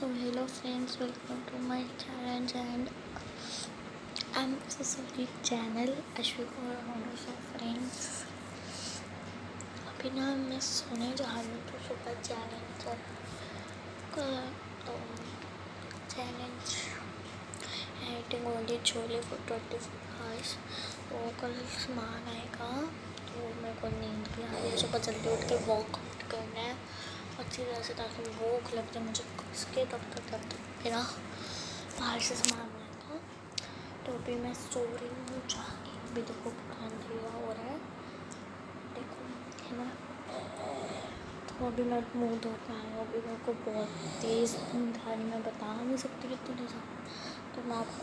So hello friends, welcome to my challenge and I'm so sorry channel Ashwik और so friends. अभी ना मैं सोने जा रही हूँ तो सुबह challenge challenge editing only chole for 24 hours. तो कल सामान आएगा तो मेरे को नींद भी आ रही है. सुबह जल्दी उठ के वर्कआउट करना है अच्छी तरह से ताकि भूख लग जाए मुझे उसके तब तक मेरा बाहर से सामान आएगा. तो अभी मैं सो रही हूँ जाके. अभी देखो अंधेरा हो रहा है देखो है ना. तो अभी मैं मुँह धो के आई हूँ. अभी मेरे को बहुत तेज़ नींद आ रही. मैं बता नहीं सकती कितनी ज़्यादा. तो मैं आपको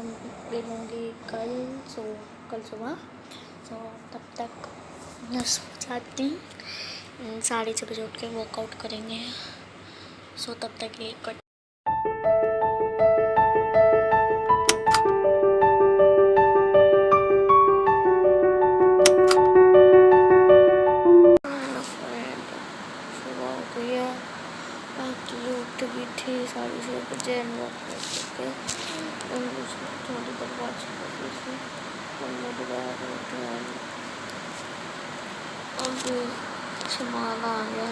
मिलूँगी कल सुबह. तो तब तक मैं सो जाती. 6:30 बजे उठ के वर्कआउट करेंगे. सो तब तक ये कट. सुबह हो गई है. एक्चुअली उठ गई थी 6:30 बजे एंड वॉक करके थोड़ी देर वॉच कर रही थी. अभी सामान आ गया.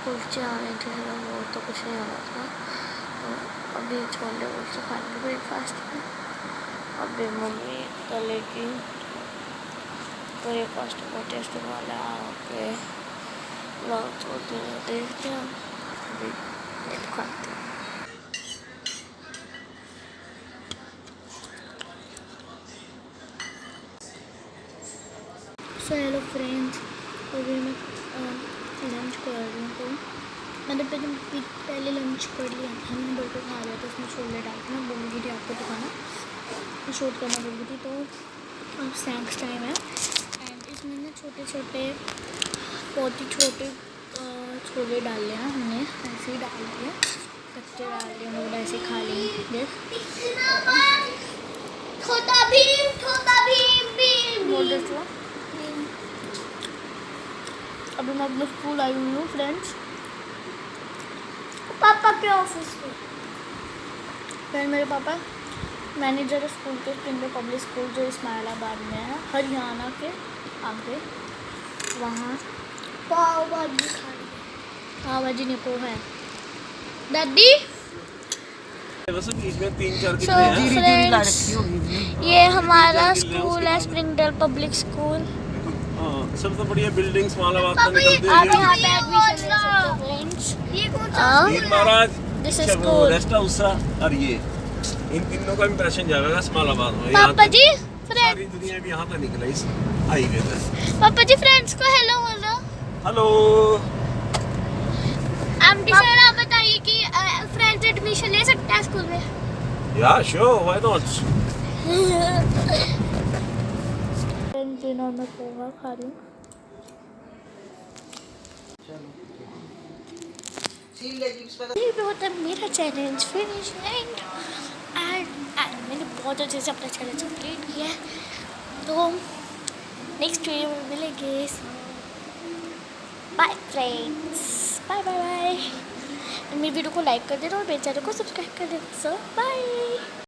कुल्चे आ रहे थे जरा वो तो कुछ नहीं आ रहा था. तो अभी छोले कुल्चे खाएंगे ब्रेकफास्ट में. अभी मम्मी तलेगी ब्रेकफास्ट का टेस्ट वाला आके ब्लॉग होते हैं देखते हैं. अभी खाते हैं. So hello friends. अभी मैं लंच कर रही हूँ. तो मैंने पहले लंच कर लिया था. मैंने बर्गर खा लिया था. उसमें छोले डाल के मैं बोल गई थी आपको दिखाना शूट करना बोल गई थी. तो अब स्नैक्स टाइम है एंड इसमें ना छोटे छोटे बहुत ही छोटे छोले डाल लिया हमने. ऐसे ही डाल दिए कच्चे डाल दिए. हम लोग ऐसे खा लेंगे. छोटा भीम बोल दो. अभी मैं अपने स्कूल आई हुई हूँ फ्रेंड्स. पापा के ऑफिस में. फिर मेरे पापा मैनेजर है स्कूल के स्प्रिंगडल पब्लिक स्कूल जो इस्माइलाबाद में है हरियाणा के आगे. वहाँ पाव भाजी खाई. पाव भाजी नहीं पोहा है दादी. ये हमारा स्कूल है स्प्रिंगडल पब्लिक स्कूल. सबसे बढ़िया बिल्डिंग इस्माइलाबाद में निकलती आप यहाँ पे एडमिशन ले सकते हो फ्रेंड्स. ये कौन सा महाराज this is school rest house और ये इन तीनों का इंप्रेशन जाएगा इस्माइलाबाद में. पापा जी सारी दुनिया भी यहाँ पे निकला इस हाईवे पे. पापा जी फ्रेंड्स को हेलो बोलो. हेलो आंटी सर आप बताइए कि फ्रेंड्स एडमिशन ले सकते हैं स्कूल में. या श्योर व्हाई नॉट. डिनर में पोहा खा रही हूँ. ये होता है मेरा चैलेंज फिनिश एंड मैंने बहुत अच्छे से अपना चैलेंज कंप्लीट किया है. तो नेक्स्ट वीडियो में मिलेंगे. Bye friends. Bye bye bye. मेरी वीडियो को लाइक कर देना और मेरे चैनल को सब्सक्राइब कर देना. So bye.